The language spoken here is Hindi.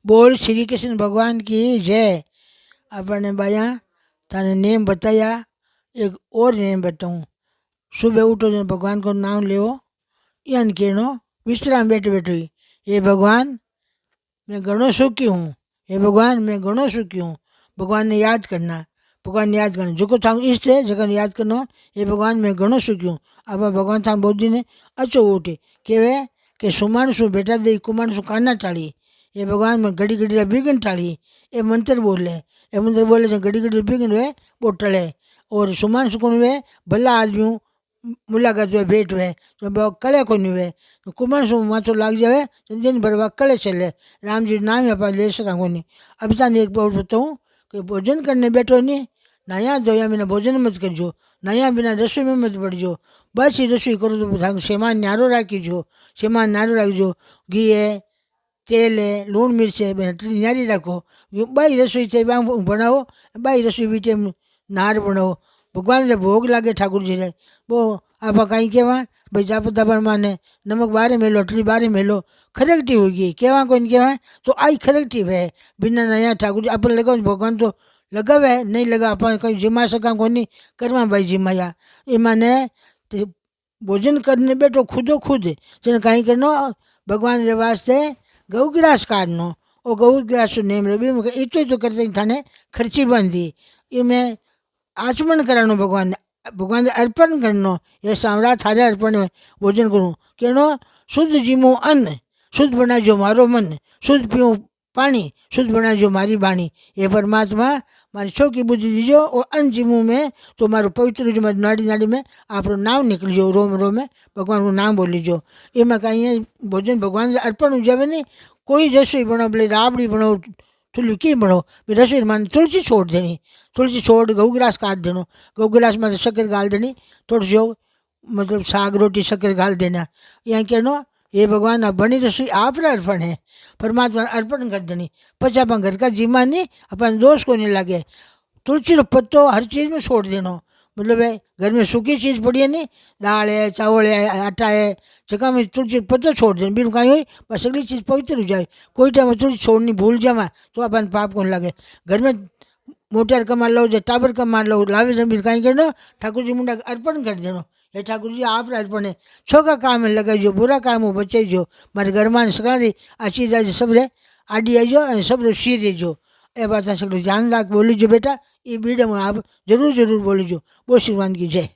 बोल श्री कृष्ण भगवान की जय। अपने भाया थाने नेम बताया, एक और नेम बताऊँ। सुबह उठो तो भगवान को नाम लेवो, यान कहनो विश्राम बैठे बैठे ही, हे भगवान मैं घणो सुखी हूँ, हे भगवान मैं घणो सुखी हूँ। भगवान ने याद करना, भगवान ने याद करना, जो थांग इष्ट है जगह याद करना, हे भगवान मैं घणो सुखी हूँ। अब भगवान थांग बोधी ने अचो उठे कहवे कि सुमाण शू बेटा दे कुमाण शू काना टाળી, हे भगवान मैं घड़ी घड़ी बिगन टाળી, ए मंत्र बोले, ए मंत्र बोले जो घड़ी घड़ी बिगन वे वो टले। और सुमाण शू कौन वे भला आदमी मुलाकात वे भेंट वे तो कले को नहीं वे, कुमार सु माथो लाग जावे तो दिन भर वह कले चले। राम जी नाम ही अपन ले सका नहीं। अब ताने एक बार बताऊँ कि भोजन करने बैठो नहीं, नया धोया बिना भोजन मत करजो, नया बिना रसोई में मत बढ़जो। बस ही रसोई करो तो सेमान न्यारो राखीजो, सेमान न्यारो राखजो। घी है, तेल है, लूण मिर्च है, बेटरी न्यारी रखो। बाई रसोई थे बनाओ, बाई रसोई बीटे नार बनाओ। भगवान ने भोग लागे ठाकुर जी ने वो आप कहीं कहवा भाई जाप दबर माने नमक बारे मेलो अटली बारे मेलो खरेगटी होगी कहवा कोई नहीं कहवा तो आई खरेगटी है बिना नया ठाकुर जी अपन लगाओ भगवान तो लगावे नहीं लगा अपन कहीं जिमा सका को नहीं करवा भाई जिमाया ये माने भोजन करने बैठो खुदो खुद जेने कहीं करनो भगवान के वास्ते गऊ गिरास काढ़नो और गऊ गिरास नेम लो इतो करते थाने खर्ची बंदी इमें आचमन करानो भगवान भगवान ने अर्पण करनो ये सामरा थारे अर्पण में भोजन करूँ कहनो शुद्ध जीमो अन्न शुद्ध बनाजो मारो मन शुद्ध पीऊँ पानी शुद्ध बनाजो मारी बाणी ये परमात्मा मारी छोकी बुद्धि दीजो और अन्न जीमू में तो मारो पवित्र जो मारी नाड़ी नाड़ी में आप नाम निकलीजो रोम रोम में भगवान को नाम बोलीजो। ये मैं कहीं भोजन भगवान से अर्पण हो जावे नहीं कोई रसोई बनाओ भले राबड़ी बनाओ थोड़ी की बनाओ रसोई मान तुलसी छोड़ देनी तुलसी छोड़ गऊ गिलास काट देनो गऊ गिलास में शक्कर गाल देनी थोड़ी सी मतलब साग रोटी शक्कर गाल देना यहाँ कहनो ये भगवान अब बनी रसोई आप अर्पण है परमात्मा अर्पण कर देनी पचा अपन घर का जीमा नहीं अपन दोष को नहीं लगे। तुलसी रो पत्तो हर चीज़ में छोड़ देनो मतलब है घर में सूखी चीज़ पड़ी है नहीं दाल है चावल है आटा है जगह में तुलसी पत्तो छोड़ देना बिल्कुल कहीं हुई बस अगली चीज़ पवित्र हो जाए। कोई टाइम तुलसी छोड़नी भूल जावा तो अपन पाप कौन लगे। घर में मोटर कमा लो जो टाबर कमा लो लावे जमीन कहीं करना ठाकुर जी मुंडा अर्पण कर देनो हे ठाकुर जी आप अर्पण है छोका काम में लगाईजो बुरा काम हो बचाईजो मारे घर में सकाळी आ चीज आज सब रे आडी आईजो और सब रो सी रहीजो ए बात सगळं ध्यान राख बोलीजो बेटा ये बीड़े में आप जरूर जरूर बोलीजो। बोल श्रीमान की जय।